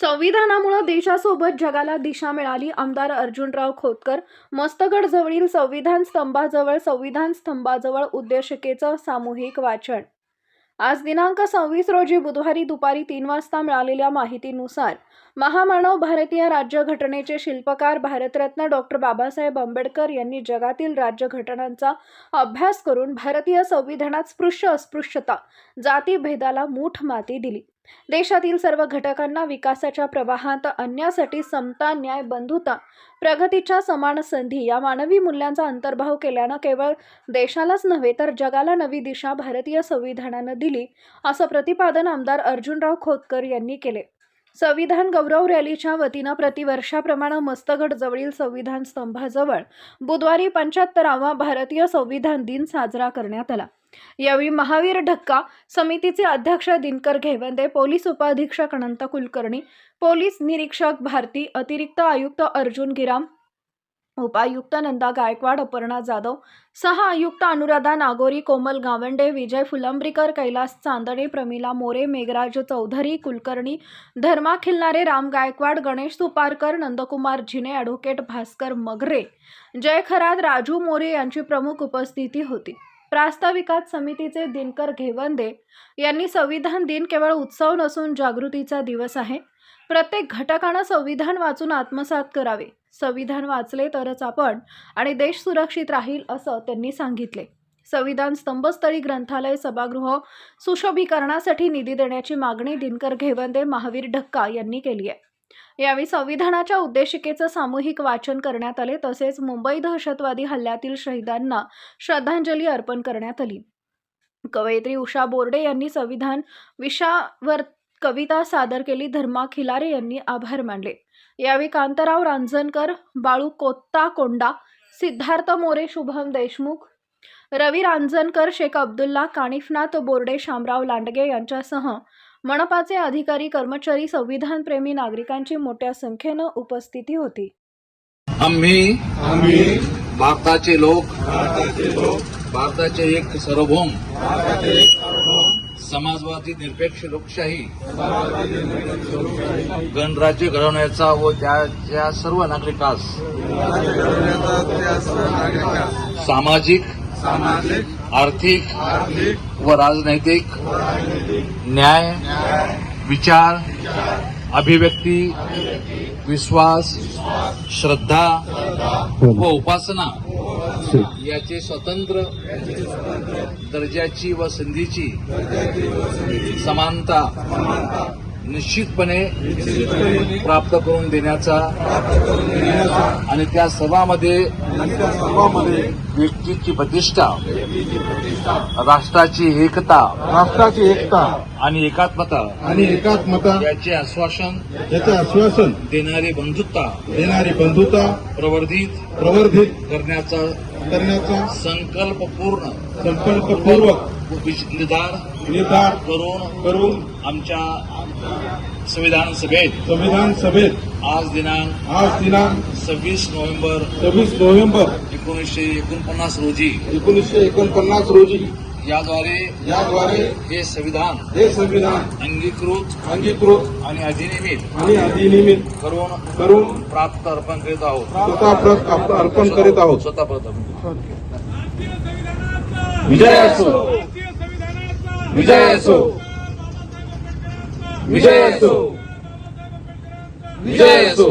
संविधानामुळे देशासोबत जगाला दिशा मिळाली. आमदार अर्जुनराव खोतकर. मस्तगड जवळील संविधान स्तंभाजवळ उद्देशिकेचं सामूहिक वाचन. आज दिनांक 26 रोजी बुधवारी दुपारी 3 वाजता मिळालेल्या माहितीनुसार महामानव भारतीय राज्यघटनेचे शिल्पकार भारतरत्न डॉक्टर बाबासाहेब आंबेडकर यांनी जगातील राज्यघटनांचा अभ्यास करून भारतीय संविधानात स्पृश्य अस्पृश्यता जातीभेदाला मूठ माती दिली. देशातील सर्व घटकांना विकासाच्या प्रवाहात आणण्यासाठी समता, न्याय, बंधुता, प्रगतीच्या समान संधी या मानवी मूल्यांचा अंतर्भाव केल्यानं केवळ देशालाच नव्हे तर जगाला नवी दिशा भारतीय संविधानानं दिली, असं प्रतिपादन आमदार अर्जुनराव खोतकर यांनी केले. संविधान गौरव रॅलीच्या वतीनं प्रतिवर्षाप्रमाणे मस्तगड जवळील संविधान स्तंभाजवळ बुधवारी 75वा भारतीय संविधान दिन साजरा करण्यात आला. यावेळी महावीर ढक्का समितीचे अध्यक्ष दिनकर घेवंदे, पोलीस उपाधीक्षक अनंत कुलकर्णी, पोलीस निरीक्षक भारती, अतिरिक्त आयुक्त अर्जुन गिराम, उपायुक्त नंदा गायकवाड, अपर्णा जाधव, सह आयुक्त अनुराधा नागोरी, कोमल गावंडे, विजय फुलंब्रीकर, कैलास चांदणे, प्रमिला मोरे, मेघराज चौधरी, कुलकर्णी, धर्मा खिल्लारे, राम गायकवाड, गणेश सुपारकर, नंदकुमार झिने, ॲडव्होकेट भास्कर मगरे, जय खरात, राजू मोरे यांची प्रमुख उपस्थिती होती. प्रास्ताविकात समितीचे दिनकर घेवंदे यांनी संविधान दिन केवळ उत्सव नसून जागृतीचा दिवस आहे. प्रत्येक घटकानं संविधान वाचून आत्मसात करावे. संविधान वाचले तरच आपण आणि देश सुरक्षित राहील, असं त्यांनी सांगितले. संविधान स्तंभस्थळी ग्रंथालय, सभागृह सुशोभीकरणासाठी निधी देण्याची मागणी दिनकर घेवंदे, महावीर ढक्का यांनी केली आहे. यावेळी संविधानाच्या उद्देशिकेचं सामूहिक वाचन करण्यात आले. तसेच मुंबई दहशतवादी हल्ल्यातील शहीदांना श्रद्धांजली अर्पण करण्यात आली. कवयित्री उषा बोर्डे यांनी संविधान विषयावर कविता सादर केली. धर्मा खिलारे यांनी आभार मानले. यावेळी कांताराव रांजणकर, बाळू कोत्ताकोंडा, सिद्धार्थ मोरे, शुभम देशमुख, रवी रांजणकर, शेख अब्दुल्ला, कानिफनाथ बोर्डे, शामराव लांडगे यांच्यासह मनपाचे अधिकारी, कर्मचारी, संविधानप्रेमी नागरिकांची मोठ्या संख्येनं उपस्थिती होती. आम्ही भारताचे लोक भारताचे एक सार्वभौम समाजवादी निरपेक्ष लोकशाही गणराज्य घडवण्याचा व त्या सर्व नागरिकास सामाजिक, आर्थिक व राजनैतिक न्याय, विचार, अभिव्यक्ती, विश्वास, श्रद्धा व उपासना याचे स्वतंत्र दर्जाची व संधीची समानता निश्चितपणे प्राप्त करून देण्याचा आणि त्या सर्वांमध्ये व्यक्तीची प्रतिष्ठा, राष्ट्राची एकता आणि एकात्मता याचे आश्वासन देणारी बंधुता प्रवर्धित करण्याचा संकल्पपूर्वक निर्धार करून आमच्या संविधान सभेत आज दिनांक 26 नोव्हेंबर 1949 रोजी याद्वारे हे संविधान अंगीकृत आणि अधिनियमित करून प्राप्त अर्पण करीत आहोत. स्वतः विजय असो.